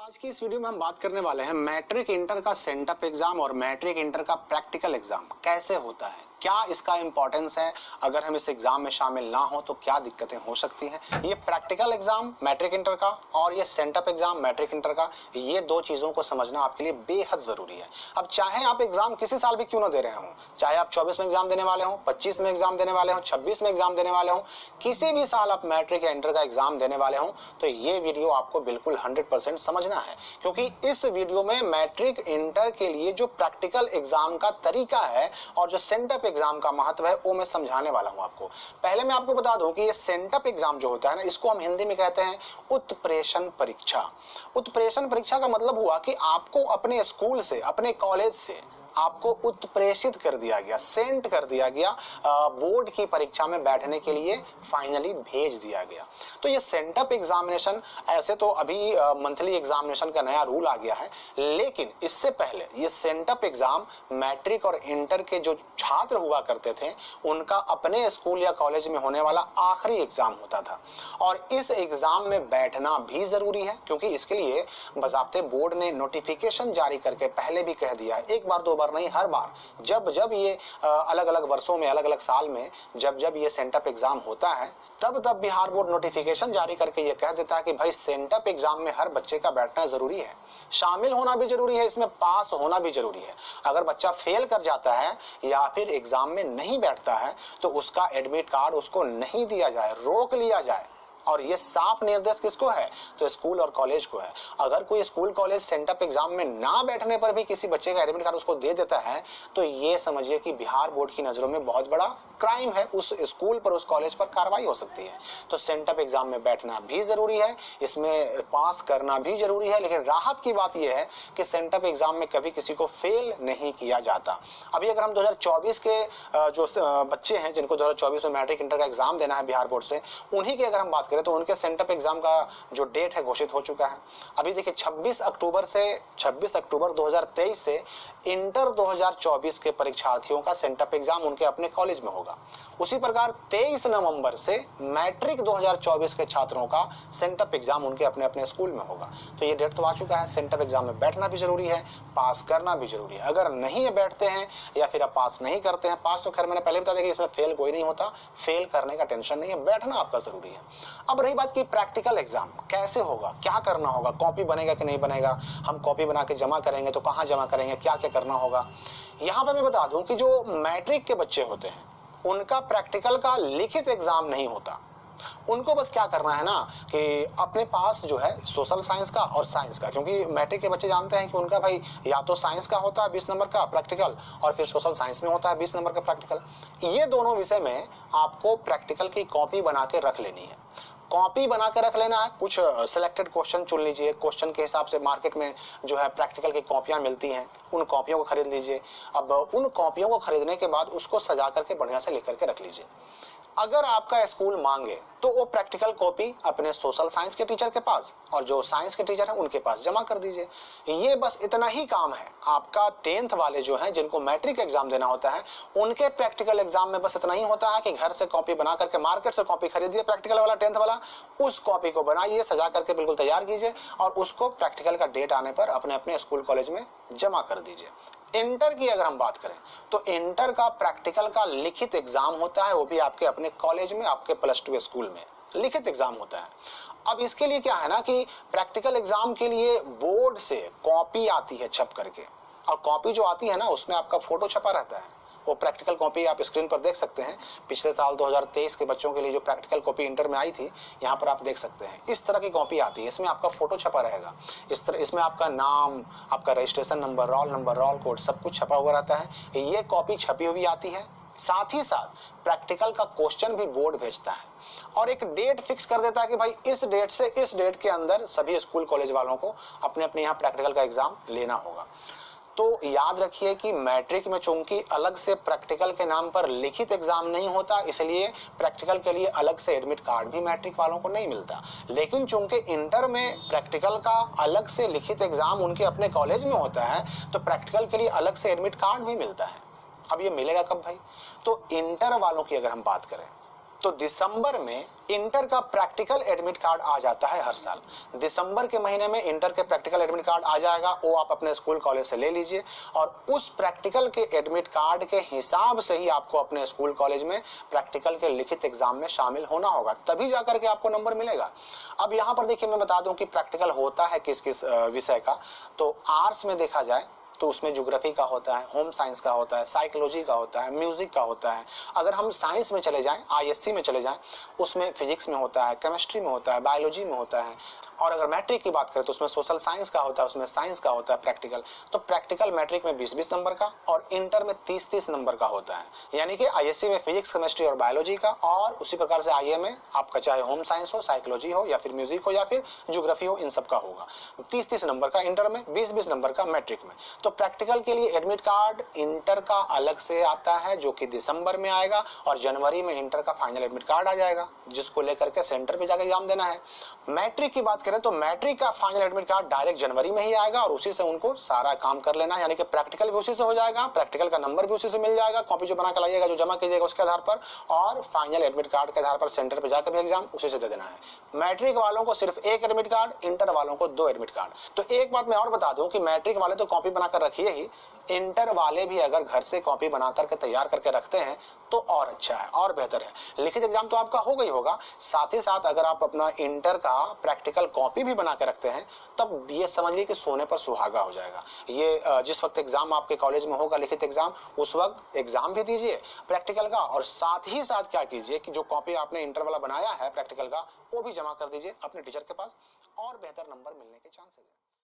आज की इस वीडियो में हम बात करने वाले हैं मैट्रिक इंटर का सेंटअप एग्जाम और मैट्रिक इंटर का प्रैक्टिकल एग्जाम कैसे होता है, क्या इसका इंपॉर्टेंस है, अगर हम इस एग्जाम में शामिल ना हो तो क्या दिक्कतें हो सकती हैं। ये प्रैक्टिकल एग्जाम मैट्रिक इंटर का और ये सेंटअप एग्जाम मैट्रिक इंटर का, ये दो चीजों को समझना आपके लिए बेहद जरूरी है। अब चाहे आप एग्जाम किसी साल भी क्यों ना दे रहे हो, चाहे आप 24 में एग्जाम देने वाले हो, 25 में एग्जाम देने वाले हो, 26 में एग्जाम देने वाले हो, किसी भी साल आप मैट्रिक या इंटर का एग्जाम देने वाले हो, तो ये वीडियो आपको बिल्कुल 100% समझना है, क्योंकि इस वीडियो में मैट्रिक इंटर के लिए जो प्रैक्टिकल एग्जाम का तरीका है और जो सेंटअप एग्जाम का महत्व है वो मैं समझाने वाला हूं आपको। पहले मैं आपको बता दूं कि ये सेंटअप एग्जाम जो होता है ना, इसको हम हिंदी में कहते हैं उत्प्रेषण परीक्षा। उत्प्रेषण परीक्षा का मतलब हुआ कि आपको अपने स्कूल से, अपने कॉलेज से आपको उत्प्रेषित कर दिया गया, सेंट कर दिया गया, बोर्ड की परीक्षा में बैठने के लिए फाइनली भेज दिया गया। तो ये सेंटअप एग्जामिनेशन, ऐसे तो अभी मंथली एग्जामिनेशन का नया रूल आ गया है, लेकिन इससे पहले ये सेंटअप एग्जाम मैट्रिक और इंटर के जो छात्र हुआ करते थे उनका अपने स्कूल या कॉलेज में होने वाला आखिरी एग्जाम होता था। और इस एग्जाम में बैठना भी जरूरी है, क्योंकि इसके लिए बज़ाब्ते बोर्ड ने नोटिफिकेशन जारी करके पहले भी कह दिया है, एक बार दो बार नहीं, हर बार जब जब ये अलग अलग वर्षों में, अलग अलग साल में जब जब ये सेंटअप एग्जाम होता है, तब तब बिहार बोर्ड नोटिफिकेशन जारी करके ये कह देता है कि भाई सेंटअप एग्जाम में हर बच्चे का बैठना जरूरी है, शामिल होना भी जरूरी है, इसमें पास होना भी जरूरी है। अगर बच्चा फेल कर जाता है या फिर एग्जाम में नहीं बैठता है तो उसका एडमिट कार्ड उसको नहीं दिया जाए, रोक लिया जाए। और ये साफ निर्देश किसको है, तो स्कूल और कॉलेज को है। अगर कोई स्कूल कॉलेज सेंटअप एग्जाम में ना बैठने पर भी किसी बच्चे का एडमिट कार्ड उसको दे देता है तो ये समझिए कि बिहार बोर्ड की नजरों में बहुत बड़ा क्राइम है, उस स्कूल पर, उस कॉलेज पर कार्रवाई हो सकती है। तो सेंटअप एग्जाम में बैठना भी जरूरी है, इसमें पास करना भी जरूरी है, लेकिन राहत की बात यह है कि सेंटअप एग्जाम में कभी किसी को फेल नहीं किया जाता। अभी अगर हम 2024 के जो बच्चे हैं जिनको 2024 में मैट्रिक इंटर का एग्जाम देना है बिहार बोर्ड से, उन्हीं की अगर हम बात करें तो उनके सेंटअप एग्जाम का जो डेट है घोषित हो चुका है। अभी देखिए 26 अक्टूबर 2023 से इंटर 2024 के परीक्षार्थियों का सेंटअप एग्जाम उनके अपने कॉलेज में होगा। उसी प्रकार 23 नवंबर से मैट्रिक 2024 के छात्रों का सेंटअप एग्जाम उनके अपने अपने स्कूल में होगा। तो ये डेट तो आ चुका है। सेंटअप एग्जाम में बैठना भी जरूरी है, पास करना भी जरूरी है। अगर नहीं बैठते हैं या फिर आप पास नहीं करते हैं, पास तो खैर मैंने पहले बता दिया कि इसमें फेल कोई नहीं होता, फेल करने का टेंशन नहीं है, बैठना आपका जरूरी है। अब रही बात की प्रैक्टिकल एग्जाम कैसे होगा, क्या करना होगा, कॉपी बनेगा कि नहीं बनेगा, हम कॉपी बना के जमा करेंगे तो कहां जमा करेंगे, क्या क्या करना होगा। यहां पर मैं बता दूं कि जो मैट्रिक के बच्चे होते हैं उनका प्रैक्टिकल का लिखित एग्जाम नहीं होता। उनको बस क्या करना है ना कि अपने पास जो है सोशल साइंस का और साइंस का, क्योंकि मैट्रिक के बच्चे जानते हैं कि उनका भाई या तो साइंस का होता है 20 नंबर का प्रैक्टिकल और फिर सोशल साइंस में होता है 20 नंबर का प्रैक्टिकल। ये दोनों विषय में आपको प्रैक्टिकल की कॉपी बना के रख लेनी है। कॉपी बना के रख लेना है, कुछ सिलेक्टेड क्वेश्चन चुन लीजिए, क्वेश्चन के हिसाब से मार्केट में जो है प्रैक्टिकल की कॉपियां मिलती हैं, उन कॉपियों को खरीद लीजिए। अब उन कॉपियों को खरीदने के बाद उसको सजा करके बढ़िया से लिख करके रख लीजिए। अगर आपका स्कूल मांगे तो वो प्रैक्टिकल कॉपी अपने सोशल साइंस के टीचर के पास और जो साइंस के टीचर है उनके पास जमा कर दीजिए। ये बस इतना ही काम है आपका। 10th वाले जो हैं जिनको मैट्रिक एग्जाम देना होता है उनके प्रैक्टिकल एग्जाम में बस इतना ही होता है कि घर से कॉपी बना करके, मार्केट से कॉपी खरीदिए प्रैक्टिकल वाला 10th वाला, उस कॉपी को बनाइए, सजा करके बिल्कुल तैयार कीजिए और उसको प्रैक्टिकल का डेट आने पर अपने अपने स्कूल कॉलेज में जमा कर दीजिए। इंटर की अगर हम बात करें तो इंटर का प्रैक्टिकल का लिखित एग्जाम होता है, वो भी आपके अपने कॉलेज में, आपके +2 स्कूल में लिखित एग्जाम होता है। अब इसके लिए क्या है ना कि प्रैक्टिकल एग्जाम के लिए बोर्ड से कॉपी आती है छप करके, और कॉपी जो आती है ना उसमें आपका फोटो छपा रहता है। वो प्रैक्टिकल कॉपी आप स्क्रीन पर देख सकते हैं। पिछले साल 2023 के बच्चों के लिए जो प्रैक्टिकल कॉपी इंटर में आई थी, यहाँ पर आप देख सकते हैं इस तरह की कॉपी आती है। इसमें आपका फोटो छपा रहेगा, इस तरह इसमें आपका नाम, आपका रजिस्ट्रेशन नंबर, रोल कोड सब कुछ छपा हुआ रहता है। ये कॉपी छपी हुई आती है। साथ ही साथ प्रैक्टिकल का क्वेश्चन भी बोर्ड भेजता है और एक डेट फिक्स कर देता है कि भाई इस डेट से इस डेट के अंदर सभी स्कूल कॉलेज वालों को अपने अपने यहाँ प्रैक्टिकल का एग्जाम लेना होगा। तो याद रखिए कि मैट्रिक में चूंकि अलग से प्रैक्टिकल के नाम पर लिखित एग्जाम नहीं होता, इसलिए प्रैक्टिकल के लिए अलग से एडमिट कार्ड भी मैट्रिक वालों को नहीं मिलता। लेकिन चूंकि इंटर में प्रैक्टिकल का अलग से लिखित एग्जाम उनके अपने कॉलेज में होता है तो प्रैक्टिकल के लिए अलग से एडमिट कार्ड भी मिलता है। अब ये मिलेगा कब भाई, तो इंटर वालों की अगर हम बात करें तो दिसंबर में इंटर का प्रैक्टिकल एडमिट कार्ड आ जाता है हर साल। दिसंबर के महीने में इंटर के प्रैक्टिकल एडमिट कार्ड आ जाएगा, वो आप अपने स्कूल कॉलेज से ले लीजिए और उस प्रैक्टिकल के एडमिट कार्ड के हिसाब से ही आपको अपने स्कूल कॉलेज में प्रैक्टिकल के लिखित एग्जाम में शामिल होना होगा, तभी जाकर के आपको नंबर मिलेगा। अब यहां पर देखिए मैं बता दूं कि प्रैक्टिकल होता है किस किस विषय का। तो आर्ट्स में देखा जाए तो उसमें ज्योग्राफी का होता है, होम साइंस का होता है, साइकोलॉजी का होता है, म्यूजिक का होता है। अगर हम साइंस में चले जाएं, आईएससी में चले जाएं, उसमें फिजिक्स में होता है, केमिस्ट्री में होता है, बायोलॉजी में होता है। और अगर मैट्रिक की बात करें तो उसमें सोशल साइंस का होता है, उसमें साइंस का होता है प्रैक्टिकल। तो प्रैक्टिकल मैट्रिक में 20-20 नंबर का और इंटर में 30-30 नंबर का होता है। यानी कि आईएससी में फिजिक्स, केमिस्ट्री और बायोलॉजी का, और उसी प्रकार से आईए में आपका चाहे होम साइंस हो, साइकोलॉजी हो या फिर म्यूजिक हो या फिर ज्योग्राफी हो, इन सब का होगा। 30-30 नंबर का इंटर में, 20-20 नंबर का मैट्रिक में। तो प्रैक्टिकल के लिए एडमिट कार्ड इंटर का अलग से आता है जो कि दिसंबर में आएगा, और जनवरी में इंटर का फाइनल एडमिट कार्ड आ जाएगा जिसको लेकर के सेंटर पे जाकर एग्जाम देना है। मैट्रिक की बात करें तो मैट्रिक का फाइनल एडमिट कार्ड डायरेक्ट जनवरी में ही आएगा और उसी से उनको सारा काम कर लेना है। यानी कि प्रैक्टिकल भी उसी से हो जाएगा, प्रैक्टिकल का नंबर भी उसी से मिल जाएगा, कॉपी जो बना कर लाइएगा, जो जमा कीजिएगा उसके आधार पर, और फाइनल एडमिट कार्ड के आधार पर सेंटर पे जाकर भी एग्जाम उसी से दे देना है। मैट्रिक वालों को सिर्फ एक एडमिट कार्ड, इंटर वालों को 2 एडमिट कार्ड। तो एक बात मैं और बता दूं कि मैट्रिक वाले तो कॉपी बनाकर रखिए ही, इंटर वाले भी अगर घर से कॉपी बना करके तैयार करके रखते हैं तो और अच्छा है और बेहतर है। लिखित एग्जाम तो आपका होगा ही होगा, साथ ही साथ अगर आप अपना इंटर का प्रैक्टिकल कॉपी भी बना के रखते हैं तब ये समझिए कि सोने पर सुहागा हो जाएगा। ये जिस वक्त एग्जाम आपके कॉलेज में होगा लिखित एग्जाम, उस वक्त एग्जाम भी दीजिए प्रैक्टिकल का, और साथ ही साथ क्या कीजिए कि जो कॉपी आपने इंटर वाला बनाया है प्रैक्टिकल का वो भी जमा कर दीजिए अपने टीचर के पास, और बेहतर नंबर मिलने के चांसेस है।